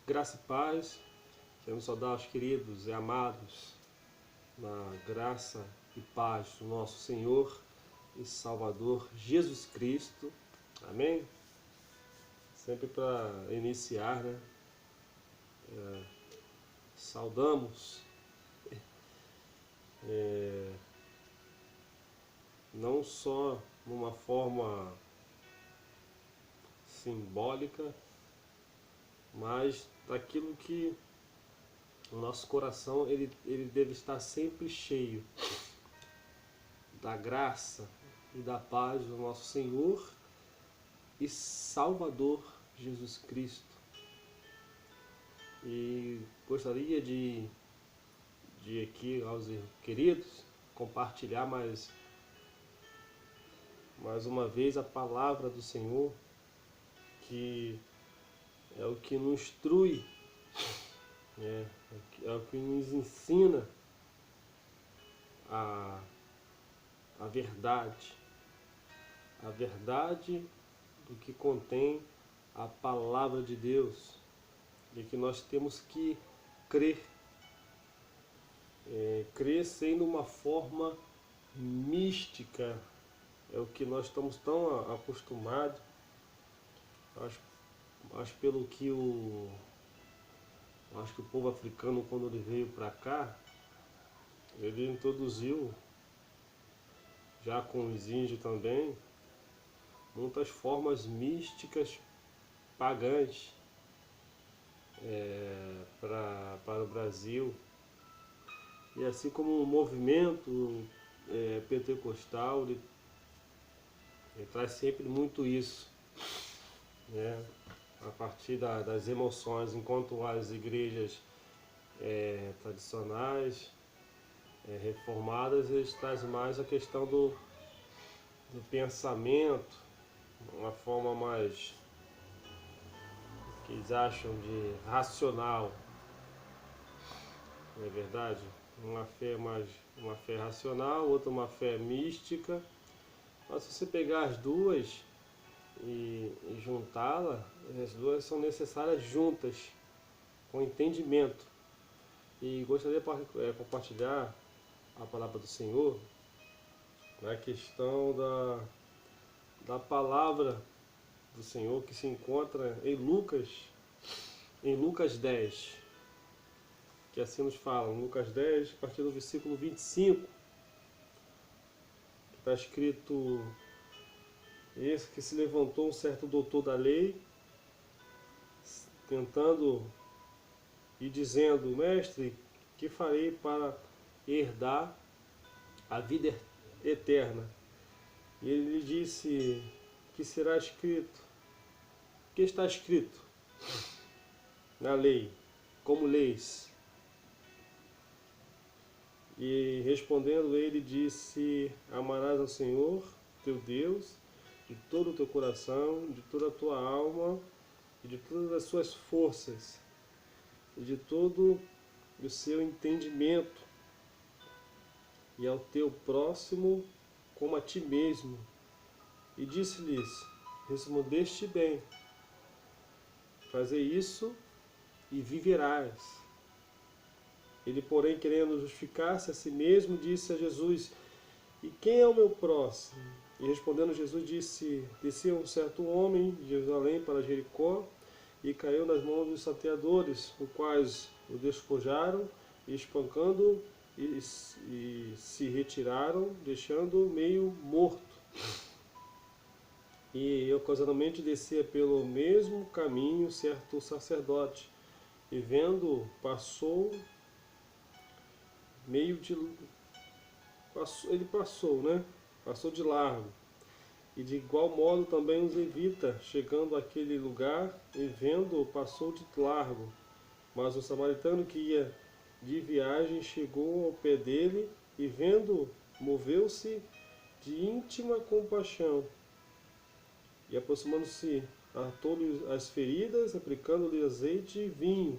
Graça e paz, queremos saudar os queridos e amados na graça e paz do nosso Senhor e Salvador Jesus Cristo. Amém? Sempre para iniciar, né? Saudamos não só numa forma simbólica, mas daquilo que o nosso coração ele deve estar sempre cheio da graça e da paz do nosso Senhor e Salvador Jesus Cristo. E gostaria de aqui aos queridos compartilhar mais uma vez a palavra do Senhor, que é o que nos instrui, é o que nos ensina a verdade do que contém a palavra de Deus, e que nós temos que crer, crer sendo uma forma mística, é o que nós estamos tão acostumados, acho pelo que acho que o povo africano, quando ele veio para cá, ele introduziu, já com os índios também, muitas formas místicas pagãs para o Brasil. E assim como o movimento pentecostal, ele traz sempre muito isso, né? A partir das emoções, enquanto as igrejas tradicionais, reformadas, eles trazem mais a questão do pensamento, uma forma mais, que eles acham de racional, não é verdade? Uma fé racional, outra uma fé mística. Mas se você pegar as duas e juntá-la, as duas são necessárias juntas, com entendimento. E gostaria de compartilhar a palavra do Senhor na questão da palavra do Senhor, que se encontra em Lucas 10, que assim nos fala, em Lucas 10, a partir do versículo 25, que está escrito: eis que se levantou um certo doutor da lei, tentando e dizendo: mestre, que farei para herdar a vida eterna? E ele lhe disse: que será escrito? O que está escrito na lei? Como leis? E respondendo ele disse: amarás ao Senhor teu Deus de todo o teu coração, de toda a tua alma e de todas as suas forças e de todo o seu entendimento, e ao teu próximo como a ti mesmo. E disse-lhes: respondeste bem, fazei isso e viverás. Ele, porém, querendo justificar-se a si mesmo, disse a Jesus: e quem é o meu próximo? E respondendo Jesus disse: descia um certo homem de Jerusalém para Jericó e caiu nas mãos dos salteadores, os quais o despojaram e espancando e se retiraram, deixando-o meio morto. E ocasionalmente descia pelo mesmo caminho certo sacerdote, e vendo, passou de largo. E de igual modo também os levita, chegando àquele lugar, e vendo, passou de largo. Mas o samaritano que ia de viagem chegou ao pé dele, e vendo, moveu-se de íntima compaixão. E aproximando-se, atou-lhe as feridas, aplicando-lhe azeite e vinho.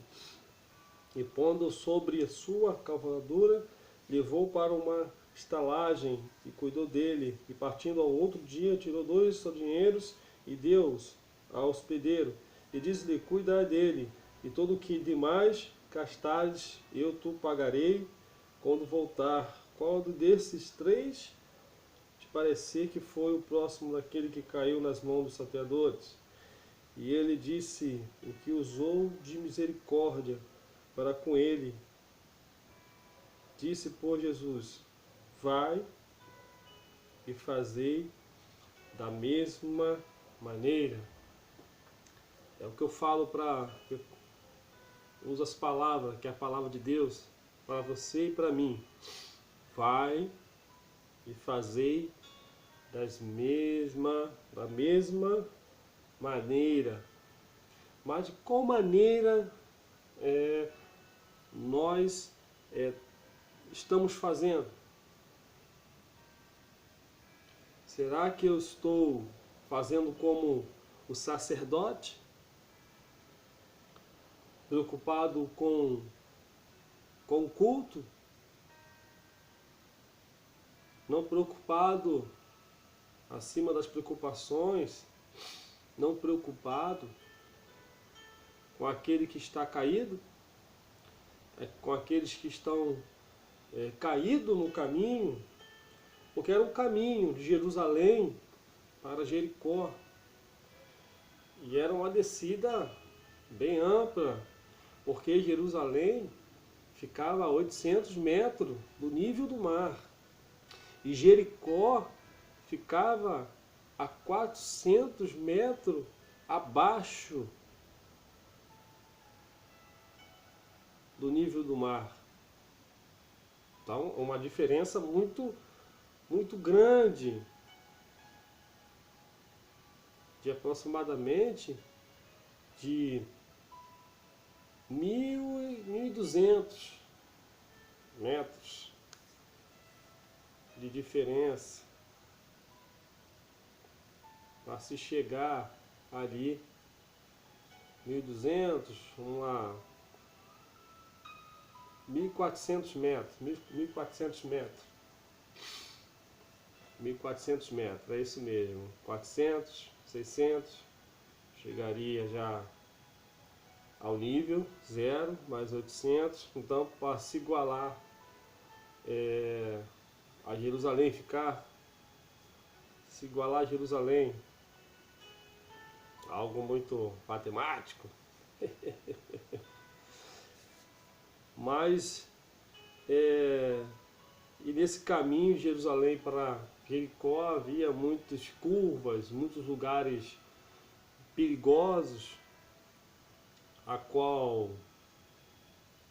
E pondo sobre a sua cavalgadura, levou para uma estalagem e cuidou dele. E partindo ao outro dia, tirou 2 dinheiros e deu-os ao hospedeiro. E disse-lhe: cuida dele, e todo o que demais gastares eu te pagarei quando voltar. Qual desses três te parecer que foi o próximo daquele que caiu nas mãos dos salteadores? E ele disse: o que usou de misericórdia para com ele. Disse por Jesus: vai e fazei da mesma maneira. É o que eu falo para... uso as palavras, que é a palavra de Deus, para você e para mim. Vai e fazei da mesma maneira. Mas de qual maneira nós estamos fazendo? Será que eu estou fazendo como o sacerdote? Preocupado com o culto? Não preocupado acima das preocupações? Não preocupado com aquele que está caído? Com aqueles que estão caídos no caminho? Porque era um caminho de Jerusalém para Jericó. E era uma descida bem ampla, porque Jerusalém ficava a 800 metros do nível do mar. E Jericó ficava a 400 metros abaixo do nível do mar. Então, uma diferença muito grande, de aproximadamente de 1.200 metros de diferença para se chegar ali. 1.200, vamos lá, 1.400 metros, 1.400 metros. 1.400 metros, é isso mesmo. 400, 600, chegaria já ao nível zero, mais 800. Então, para se igualar a Jerusalém, se igualar a Jerusalém, algo muito matemático. Mas, e nesse caminho de Jerusalém para Jericó havia muitas curvas, muitos lugares perigosos, a qual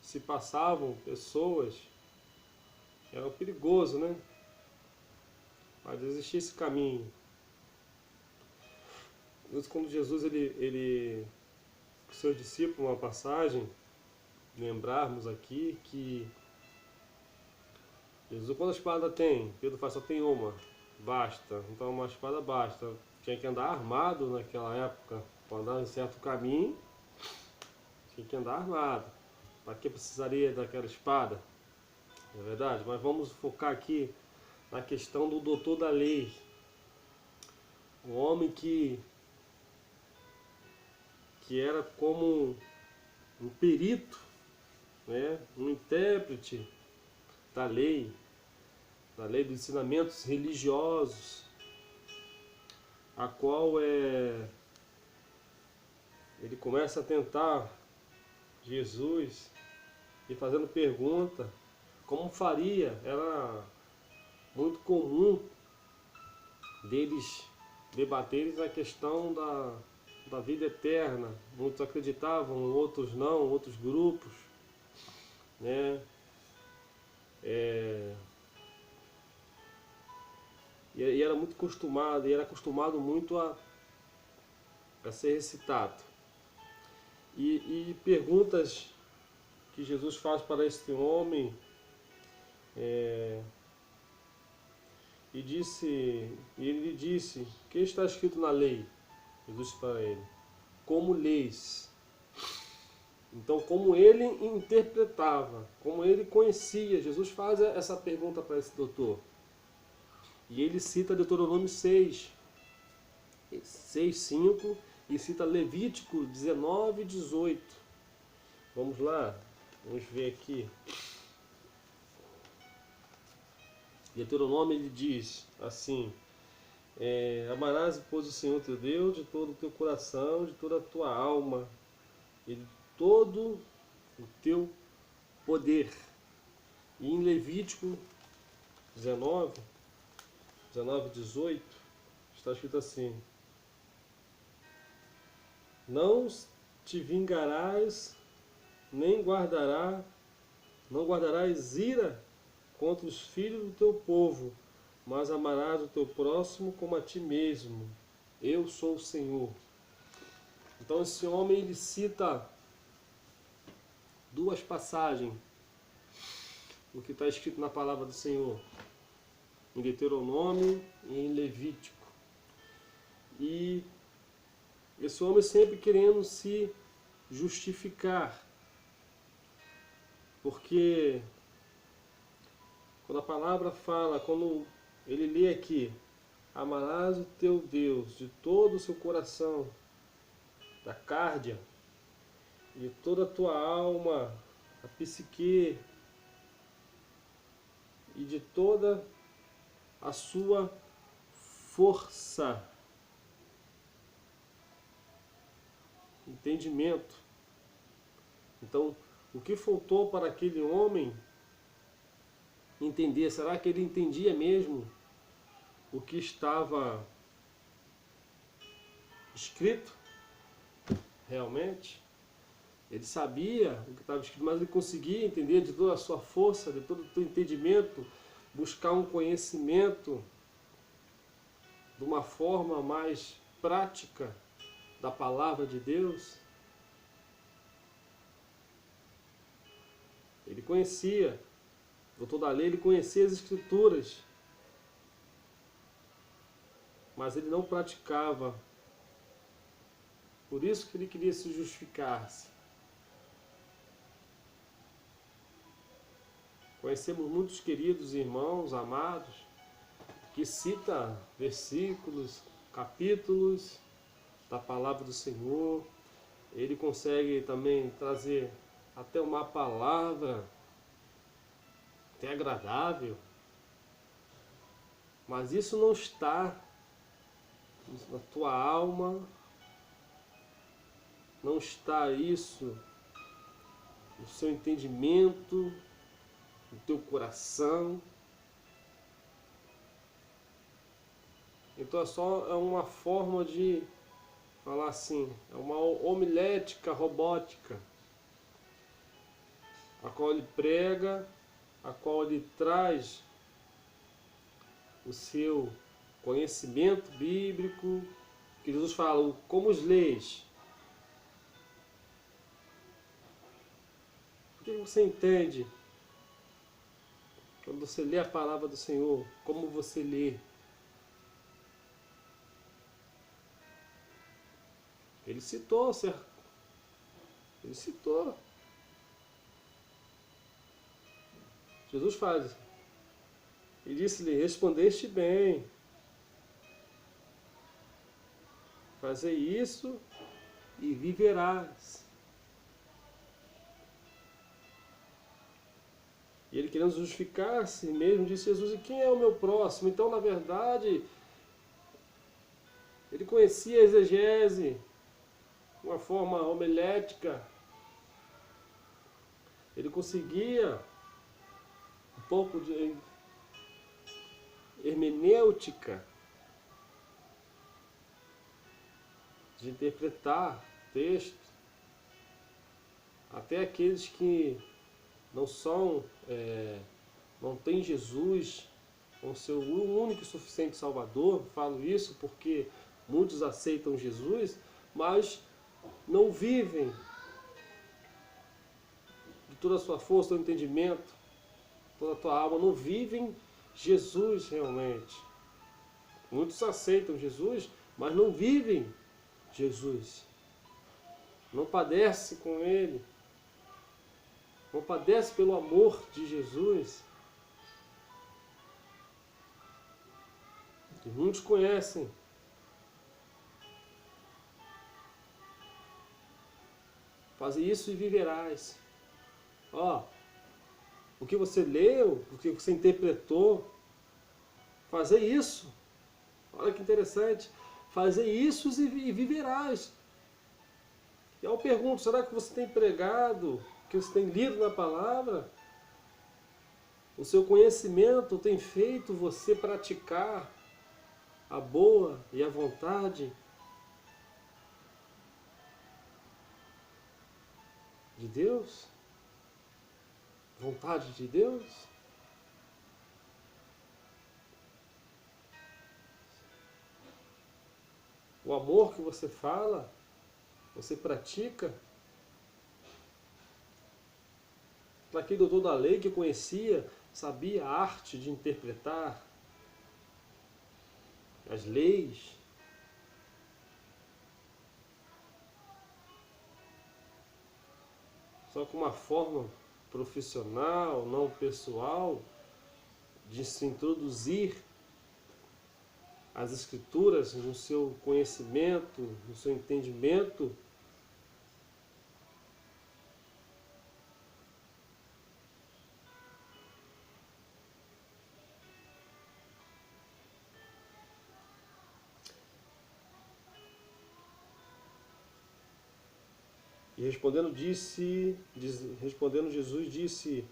se passavam pessoas. Era perigoso, né? Mas existia esse caminho. Quando Jesus, ele com seus discípulos, uma passagem, lembrarmos aqui que Jesus, quando a espada tem? Pedro fala, só tem uma, basta. Então uma espada basta. Tinha que andar armado naquela época. Para andar em certo caminho, tinha que andar armado. Para que precisaria daquela espada? É verdade? Mas vamos focar aqui na questão do doutor da lei. O homem que era como um perito, né? Um intérprete da lei dos ensinamentos religiosos, a qual ele começa a tentar Jesus e fazendo pergunta como faria. Era muito comum deles debaterem a questão da vida eterna. Muitos acreditavam, outros não, outros grupos, né? E era muito acostumado, e era acostumado muito a ser recitado. E perguntas que Jesus faz para este homem, e ele disse, o que está escrito na lei? Jesus para ele, como leis? Então, como ele interpretava, como ele conhecia, Jesus faz essa pergunta para esse doutor. E ele cita Deuteronômio 6, 5, e cita Levítico 19 e 18. Vamos lá, vamos ver aqui. Deuteronômio ele diz assim: amarás, pois, o Senhor teu Deus de todo o teu coração, de toda a tua alma e de todo o teu poder. E em Levítico 19, 18, está escrito assim: não te vingarás, nem não guardarás ira contra os filhos do teu povo, mas amarás o teu próximo como a ti mesmo. Eu sou o Senhor. Então esse homem ele cita duas passagens do que está escrito na palavra do Senhor, em Deuteronômio e em Levítico. E esse homem sempre querendo se justificar, porque quando a palavra fala, quando ele lê aqui, amarás o teu Deus de todo o seu coração, da cárdia, de toda a tua alma, a psique e de toda a sua força, entendimento. Então, o que faltou para aquele homem entender? Será que ele entendia mesmo o que estava escrito realmente? Ele sabia o que estava escrito, mas ele conseguia entender de toda a sua força, de todo o seu entendimento, buscar um conhecimento de uma forma mais prática da palavra de Deus. Ele conhecia, doutor da lei, ele conhecia as Escrituras, mas ele não praticava. Por isso que ele queria se justificar-se. Conhecemos muitos queridos irmãos, amados, que cita versículos, capítulos da palavra do Senhor. Ele consegue também trazer até uma palavra até agradável, mas isso não está na tua alma, não está isso no seu entendimento, no teu coração. Então é uma forma de falar assim, é uma homilética robótica, a qual ele prega, a qual ele traz o seu conhecimento bíblico, que Jesus fala, como os leis. O que você entende quando você lê a palavra do Senhor? Como você lê? Ele citou, certo? Ele citou. Jesus faz. E disse-lhe, respondeste bem. Fazei isso e viverás. E ele querendo justificar-se mesmo, disse Jesus, e quem é o meu próximo? Então, na verdade, ele conhecia a exegese, uma forma homilética. Ele conseguia um pouco de hermenêutica, de interpretar texto. Até aqueles que não são, não têm Jesus como seu único e suficiente Salvador, falo isso porque muitos aceitam Jesus, mas não vivem de toda a sua força, todo o entendimento, toda a tua alma, não vivem Jesus realmente. Muitos aceitam Jesus, mas não vivem Jesus. Não padecem com Ele. Não padecem pelo amor de Jesus. E muitos conhecem. Faze isso e viverás. Ó, o que você leu, o que você interpretou, fazer isso. Olha que interessante. Fazer isso e viverás. E eu pergunto, será que você tem pregado, que você tem lido na palavra? O seu conhecimento tem feito você praticar a boa e a vontade de Deus? Vontade de Deus? O amor que você fala, você pratica? Aquele doutor da lei que conhecia, sabia a arte de interpretar as leis, só com uma forma profissional, não pessoal, de se introduzir as escrituras no seu conhecimento, no seu entendimento. E respondendo Jesus disse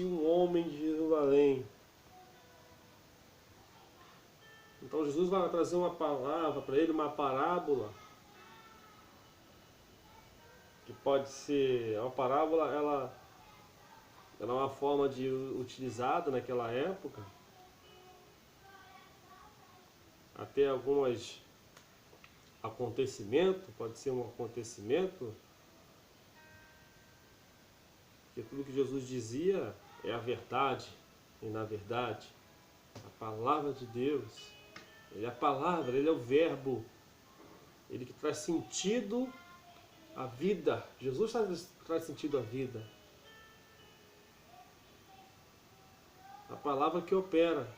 um homem de Jerusalém. Então Jesus vai trazer uma palavra para ele, uma parábola, que pode ser, uma parábola, ela é uma forma de utilizada naquela época, até alguns acontecimentos, pode ser um acontecimento, que tudo que Jesus dizia é a verdade, e na verdade, a palavra de Deus, ele é a palavra, ele é o verbo, ele que traz sentido à vida. Jesus traz sentido à vida. A palavra que opera.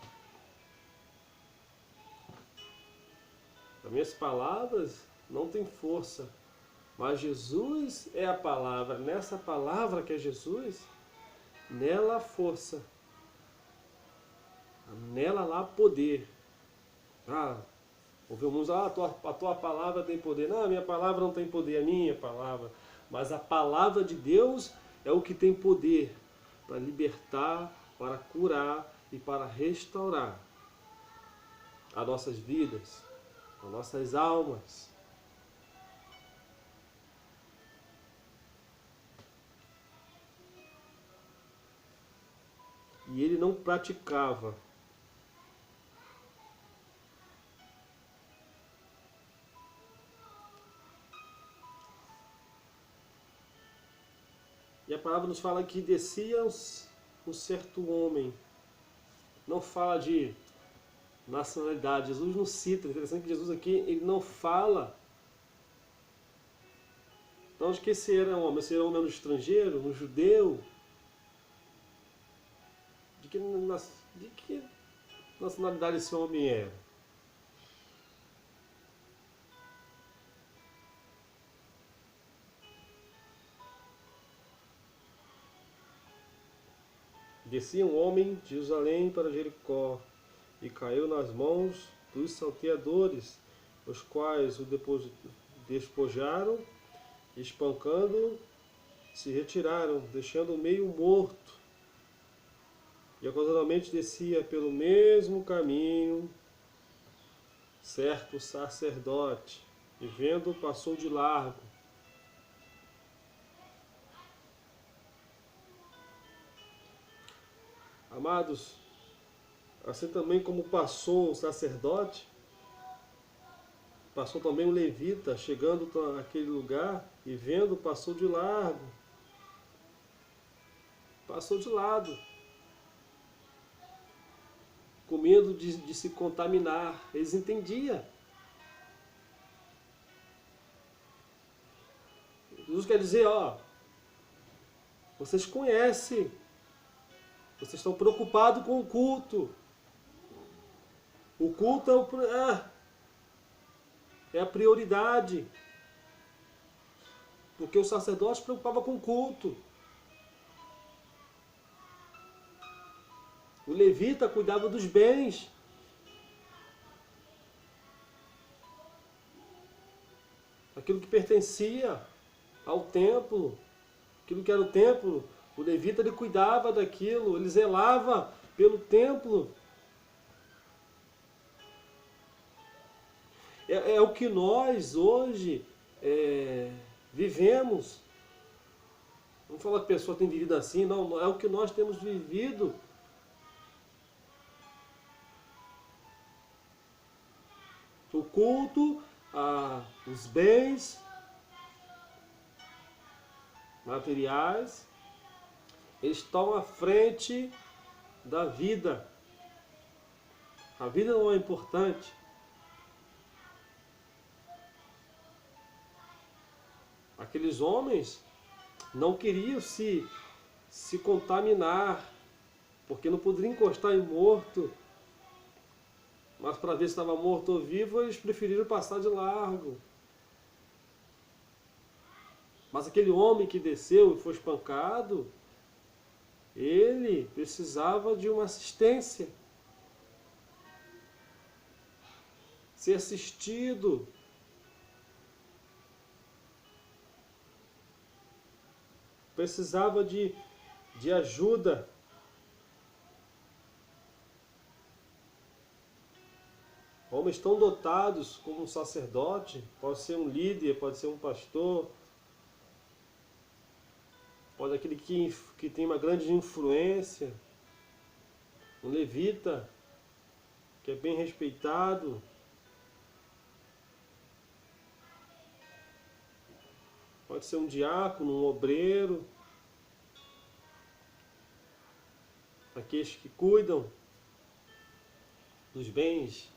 As minhas palavras não têm força, mas Jesus é a palavra. Nessa palavra que é Jesus, nela há força. Nela lá há poder. Ouvimos, a tua palavra tem poder. Não, a minha palavra não tem poder, a minha palavra. Mas a palavra de Deus é o que tem poder para libertar, para curar e para restaurar as nossas vidas, as nossas almas. E ele não praticava. E a palavra nos fala que descia um certo homem. Não fala de nacionalidade. Jesus não cita. É interessante que Jesus aqui ele não fala de onde que esse era um homem. Esse era um homem estrangeiro, um judeu. De que nacionalidade esse homem era? Descia um homem de Jerusalém para Jericó e caiu nas mãos dos salteadores, os quais o despojaram, espancando, se retiraram, deixando-o meio morto. E ocasionalmente descia pelo mesmo caminho certo sacerdote, e vendo passou de largo. Amados, assim também como passou o sacerdote, passou também o levita, chegando àquele lugar e vendo, passou de largo. Passou de lado, com medo de se contaminar. Eles entendiam. Jesus quer dizer, vocês conhecem, vocês estão preocupados com o culto. O culto é a prioridade. Porque o sacerdote se preocupava com o culto. O levita cuidava dos bens. Aquilo que pertencia ao templo. Aquilo que era o templo, o levita ele cuidava daquilo, ele zelava pelo templo. É o que nós hoje vivemos. Não falar que a pessoa tem vivido assim, não, é o que nós temos vivido. O culto, os bens materiais, eles estão à frente da vida. A vida não é importante. Aqueles homens não queriam se contaminar, porque não poderiam encostar em morto. Mas para ver se estava morto ou vivo, eles preferiram passar de largo. Mas aquele homem que desceu e foi espancado, ele precisava de uma assistência. Ser assistido. Precisava de ajuda. Homens tão dotados como um sacerdote, pode ser um líder, pode ser um pastor, pode ser aquele que tem uma grande influência, um levita, que é bem respeitado. Pode ser um diácono, um obreiro, aqueles que cuidam dos bens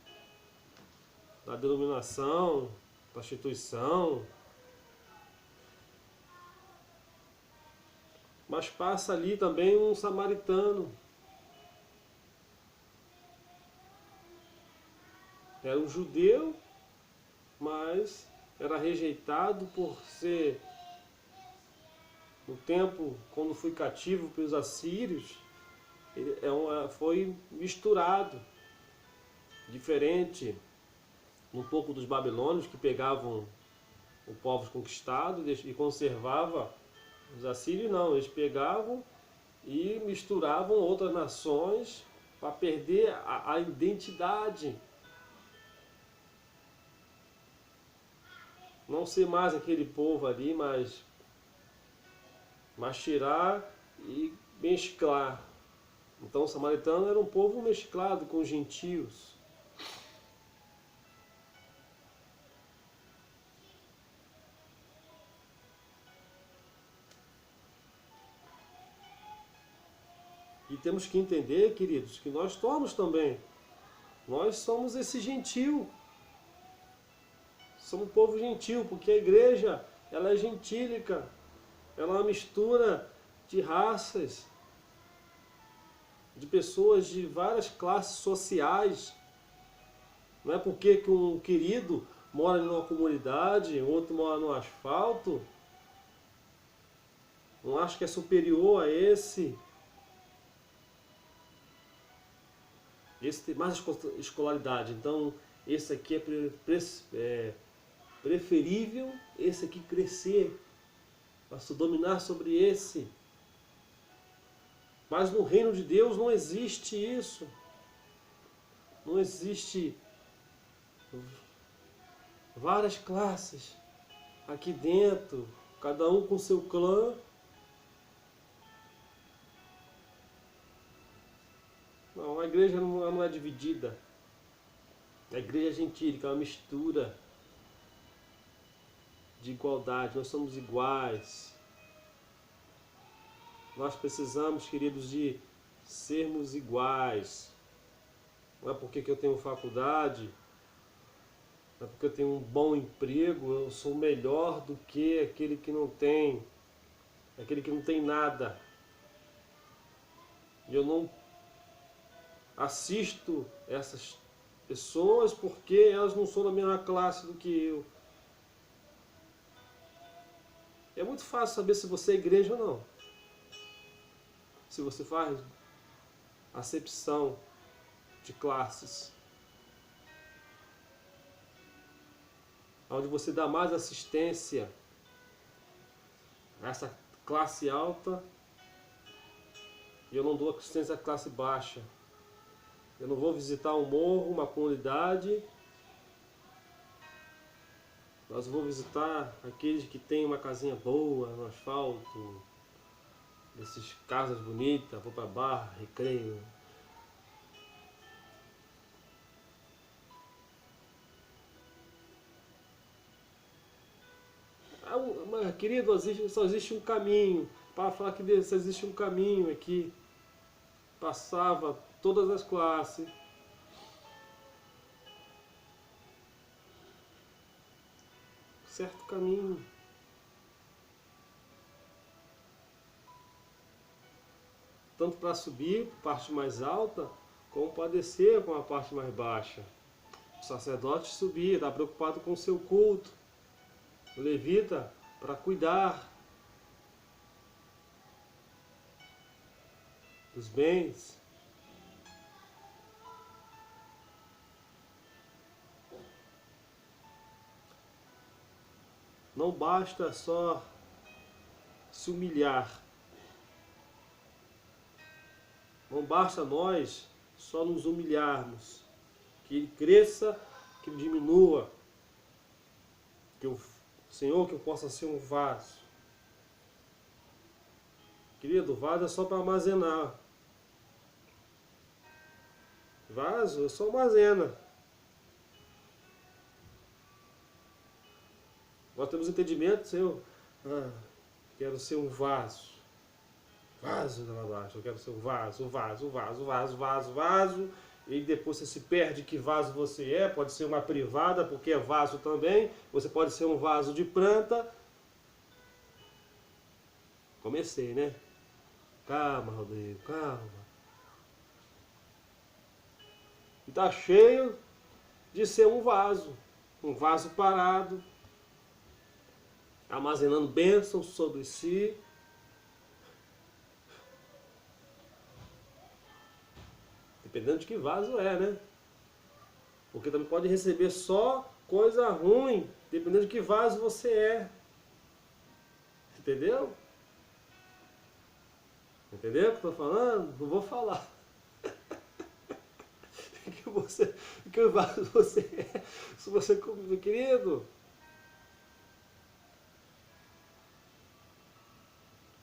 da denominação, da instituição. Mas passa ali também um samaritano. Era um judeu, mas era rejeitado por ser, no tempo, quando foi cativo pelos assírios, foi misturado, diferente um pouco dos babilônios que pegavam o povo conquistado e conservava. Os assírios não, eles pegavam e misturavam outras nações para perder a identidade. Não ser mais aquele povo ali, mas tirar e mesclar. Então o samaritano era um povo mesclado com os gentios. E temos que entender, queridos, que nós somos também. Nós somos esse gentil. Somos um povo gentil, porque a igreja, ela é gentílica. Ela é uma mistura de raças, de pessoas de várias classes sociais. Não é porque que um querido mora numa comunidade, outro mora no asfalto, não acho que é superior a esse. Esse tem mais escolaridade, então esse aqui é preferível, esse aqui crescer, para se dominar sobre esse. Mas no reino de Deus não existe isso. Não existe várias classes aqui dentro, cada um com seu clã. Não, a igreja não é dividida. A igreja é gentílica, é uma mistura de igualdade. Nós somos iguais. Nós precisamos, queridos, de sermos iguais. Não é porque que eu tenho faculdade, não é porque eu tenho um bom emprego, eu sou melhor do que aquele que não tem, aquele que não tem nada. E eu não assisto essas pessoas porque elas não são da mesma classe do que eu. É muito fácil saber se você é igreja ou não. Se você faz acepção de classes, onde você dá mais assistência a essa classe alta e eu não dou assistência à classe baixa. Eu não vou visitar um morro, uma comunidade, mas eu vou visitar aqueles que têm uma casinha boa no asfalto, essas casas bonitas, vou para bar, recreio. Mas, querido, só existe um caminho. Para falar que só existe um caminho aqui. Passava todas as classes. Certo caminho. Tanto para subir para a parte mais alta, como para descer com a parte mais baixa. O sacerdote subia, está preocupado com o seu culto. O levita para cuidar dos bens. Não basta só se humilhar. Não basta nós só nos humilharmos. Que ele cresça, que ele diminua. Que o Senhor, que eu possa ser um vaso. Querido, vaso é só para armazenar. Vaso é só armazena. Nós temos entendimento, Senhor. Quero ser um vaso. Vaso lá abaixo. Eu quero ser um vaso, vaso. E depois você se perde que vaso você é. Pode ser uma privada, porque é vaso também. Você pode ser um vaso de planta. Comecei, né? Calma, Rodrigo, calma. E tá cheio de ser um vaso parado, armazenando bênçãos sobre si. Dependendo de que vaso é, né? Porque também pode receber só coisa ruim, dependendo de que vaso você é. Entendeu? Entendeu o que eu tô falando? Não vou falar. Que vaso você é. Se você, meu querido,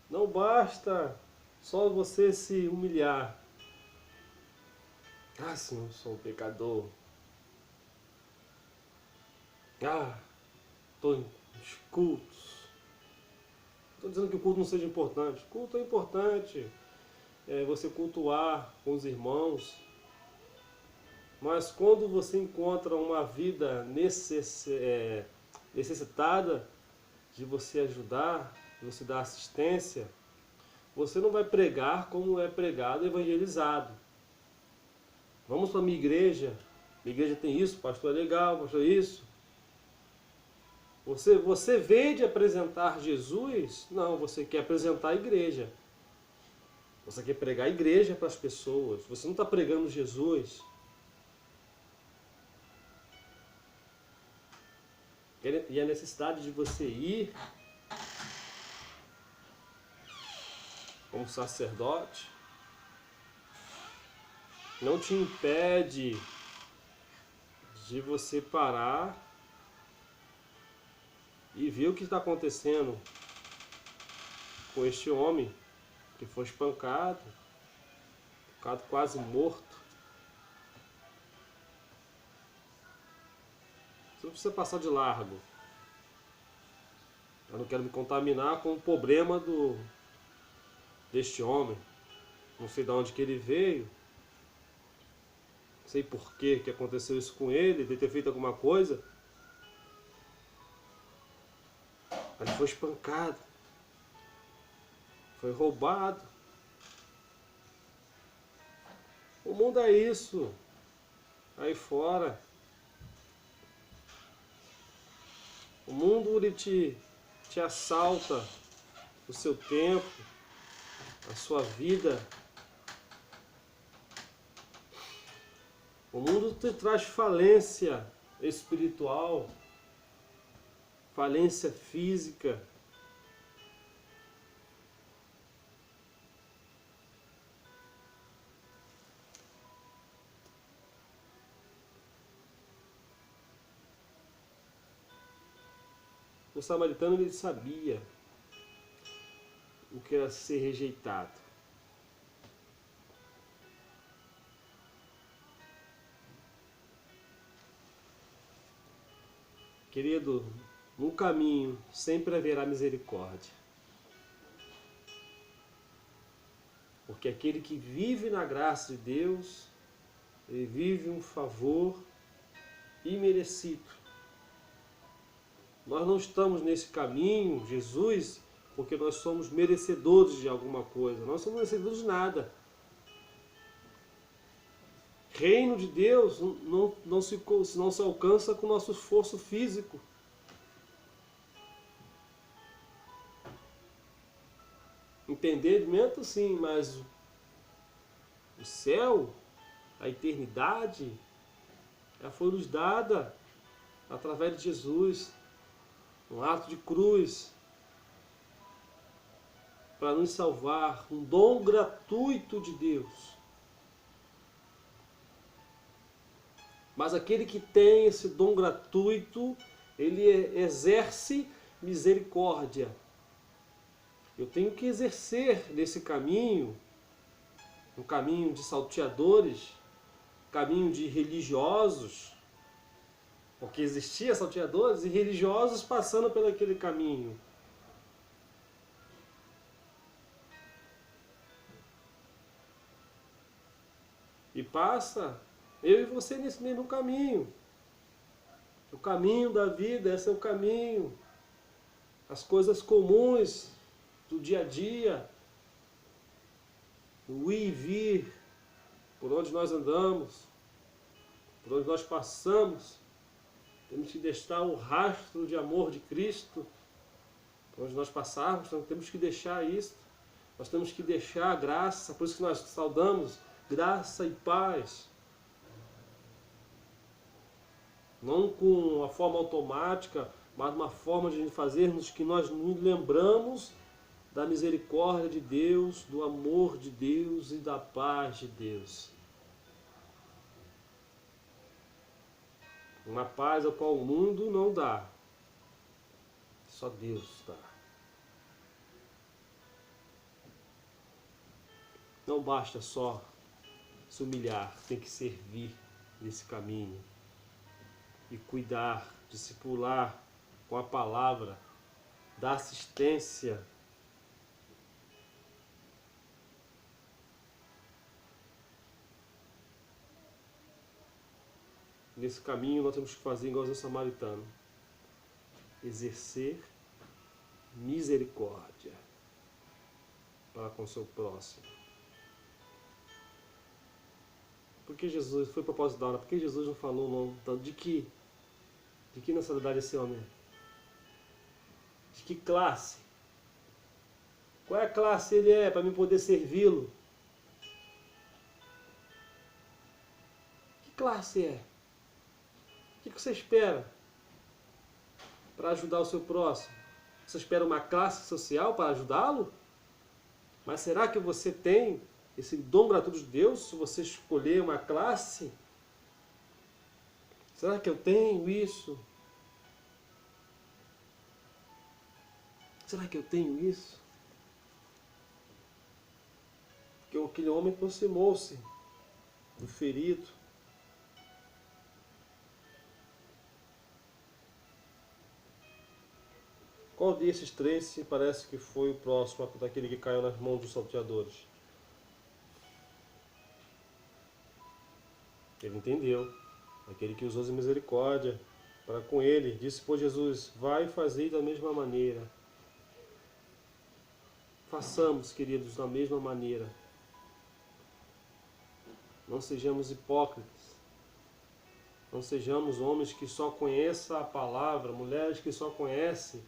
não basta só você se humilhar. Sim, eu sou um pecador. Estou nos cultos. Estou dizendo que o culto não seja importante. O culto é importante. Você cultuar com os irmãos. Mas quando você encontra uma vida necessitada de você ajudar, de você dar assistência, você não vai pregar como é pregado e evangelizado. Vamos para a minha igreja tem isso, pastor é legal, pastor é isso. Você veio de apresentar Jesus? Não, você quer apresentar a igreja. Você quer pregar a igreja para as pessoas. Você não está pregando Jesus. E a necessidade de você ir como sacerdote não te impede de você parar e ver o que está acontecendo com este homem que foi espancado, ficado quase morto. Você não precisa passar de largo. Eu não quero me contaminar com o problema deste homem. Não sei de onde que ele veio. Não sei por que aconteceu isso com ele, de ter feito alguma coisa. Mas ele foi espancado. Foi roubado. O mundo é isso. Aí fora. O mundo ele te te assalta o seu tempo, a sua vida. O mundo te traz falência espiritual, falência física. O samaritano, ele sabia o que era ser rejeitado. Querido, no caminho sempre haverá misericórdia. Porque aquele que vive na graça de Deus, ele vive um favor imerecido. Nós não estamos nesse caminho, Jesus, porque nós somos merecedores de alguma coisa. Nós somos merecedores de nada. Reino de Deus não se alcança com o nosso esforço físico. Entendimento sim, mas o céu, a eternidade, já foi nos dada através de Jesus, um ato de cruz, para nos salvar, um dom gratuito de Deus. Mas aquele que tem esse dom gratuito, ele exerce misericórdia. Eu tenho que exercer nesse caminho, um caminho de salteadores, caminho de religiosos, porque existia salteadores e religiosos passando por aquele caminho. E passa eu e você nesse mesmo caminho. O caminho da vida, esse é o caminho. As coisas comuns do dia a dia, o ir e vir, por onde nós andamos, por onde nós passamos, temos que deixar o rastro de amor de Cristo. Por onde nós passarmos, nós temos que deixar isso. Nós temos que deixar a graça, por isso que nós saudamos graça e paz. Não com uma forma automática, mas uma forma de fazermos que nós nos lembramos da misericórdia de Deus, do amor de Deus e da paz de Deus. Uma paz a qual o mundo não dá. Só Deus dá. Não basta só se humilhar, tem que servir nesse caminho. E cuidar, discipular com a palavra, dar assistência. Nesse caminho nós temos que fazer igual ao samaritano. Exercer misericórdia para com o seu próximo. Por que Jesus, foi propósito da hora, por que Jesus não falou não, de que nacionalidade esse homem é? De que classe? Qual é a classe ele é para mim poder servi-lo? Que classe é? O que você espera para ajudar o seu próximo? Você espera uma classe social para ajudá-lo? Mas será que você tem esse dom gratuito de Deus se você escolher uma classe? Será que eu tenho isso? Será que eu tenho isso? Porque aquele homem aproximou-se do ferido. Qual desses três se parece que foi o próximo daquele que caiu nas mãos dos salteadores? Ele entendeu. Aquele que usou de misericórdia para com ele. Disse por Jesus, vai fazer da mesma maneira. Façamos, queridos, da mesma maneira. Não sejamos hipócritas. Não sejamos homens que só conheçam a palavra, mulheres que só conhecem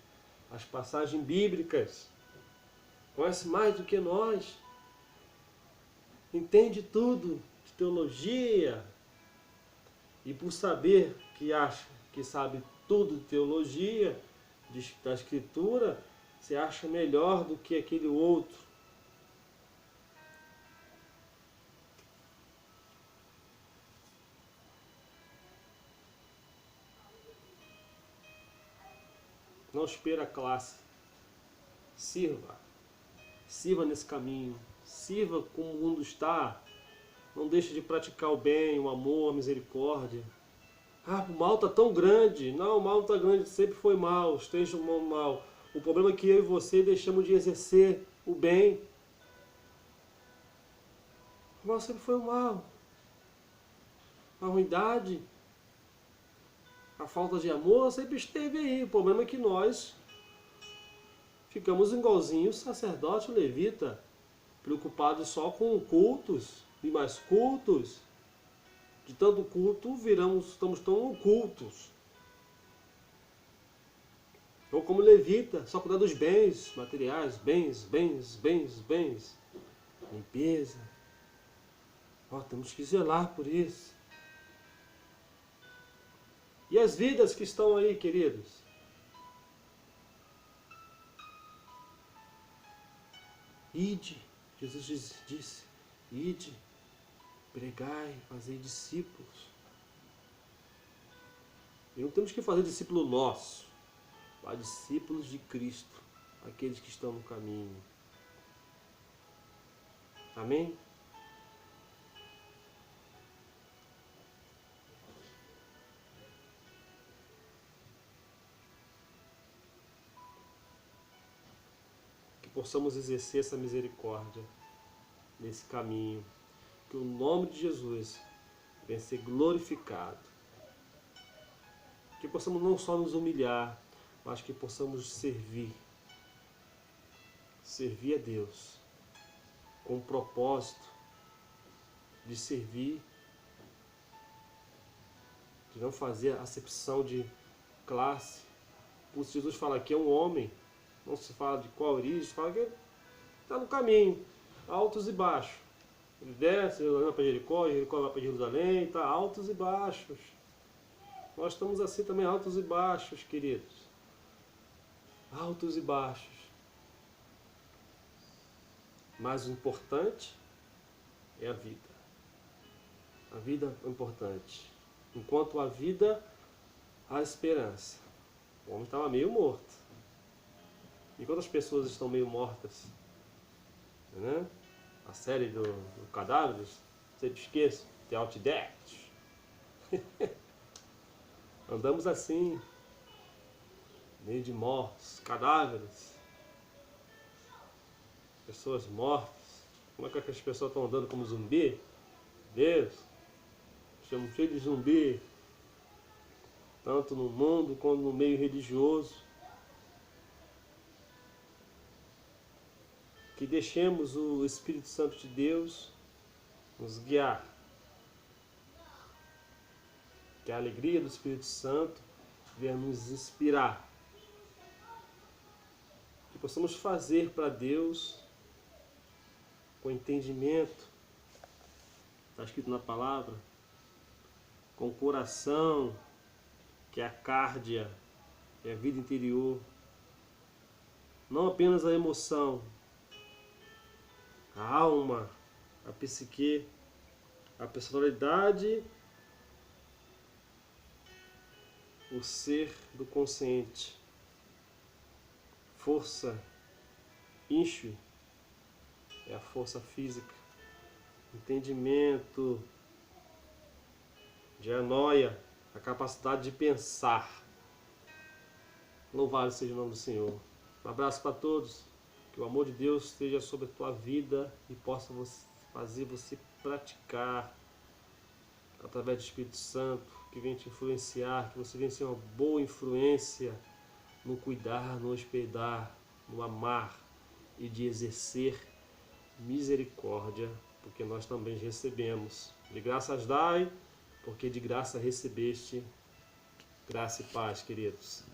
as passagens bíblicas, conhece mais do que nós, entende tudo de teologia, e por saber que acha que sabe tudo de teologia, da Escritura, você acha melhor do que aquele outro. Não espera a classe. Sirva. Sirva nesse caminho. Sirva como o mundo está. Não deixe de praticar o bem, o amor, a misericórdia. Ah, o mal está tão grande. Não, o mal está grande, sempre foi mal, esteja mal. O problema é que eu e você deixamos de exercer o bem. O mal sempre foi o mal. A ruindade, a falta de amor sempre esteve aí. O problema é que nós ficamos igualzinhos sacerdote levita, preocupados só com cultos e mais cultos. De tanto culto, estamos tão ocultos. Ou como levita, só cuidar dos bens materiais, bens. Limpeza. Temos que zelar por isso. E as vidas que estão aí, queridos? Ide, Jesus disse, ide, pregai, fazei discípulos. E não temos que fazer discípulo nosso, mas discípulos de Cristo, aqueles que estão no caminho. Amém? Que possamos exercer essa misericórdia nesse caminho. Que o nome de Jesus venha ser glorificado. Que possamos não só nos humilhar, mas que possamos servir. Servir a Deus com o propósito de servir, de não fazer acepção de classe. Por isso Jesus fala que é um homem, não se fala de qual origem, se fala que está no caminho, altos e baixos. Ele desce, ele vai para Jericó, Jericó vai para Jerusalém, está altos e baixos. Nós estamos assim também, altos e baixos, queridos. Altos e baixos. Mas o importante é a vida. A vida é importante. Enquanto há vida, há esperança. O homem estava meio morto. Enquanto as pessoas estão meio mortas, né? A série do Cadáveres, sempre esqueço, The Outdead. Andamos assim, meio de mortos, cadáveres, pessoas mortas. Como é que as pessoas estão andando como zumbi? Deus, estamos cheios de zumbi, tanto no mundo quanto no meio religioso. Que deixemos o Espírito Santo de Deus nos guiar. Que a alegria do Espírito Santo venha nos inspirar. Que possamos fazer para Deus com entendimento, está escrito na palavra, com o coração, que é a cárdia, que é a vida interior. Não apenas a emoção, a alma, a psique, a personalidade, o ser do consciente. Força, ishu, é a força física. Entendimento, dianoia, a capacidade de pensar. Louvado seja o nome do Senhor. Um abraço para todos. Que o amor de Deus esteja sobre a tua vida e possa fazer você praticar através do Espírito Santo, que vem te influenciar, que você venha ser uma boa influência no cuidar, no hospedar, no amar e de exercer misericórdia, porque nós também recebemos. De graças dai, porque de graça recebeste. Graça e paz, queridos.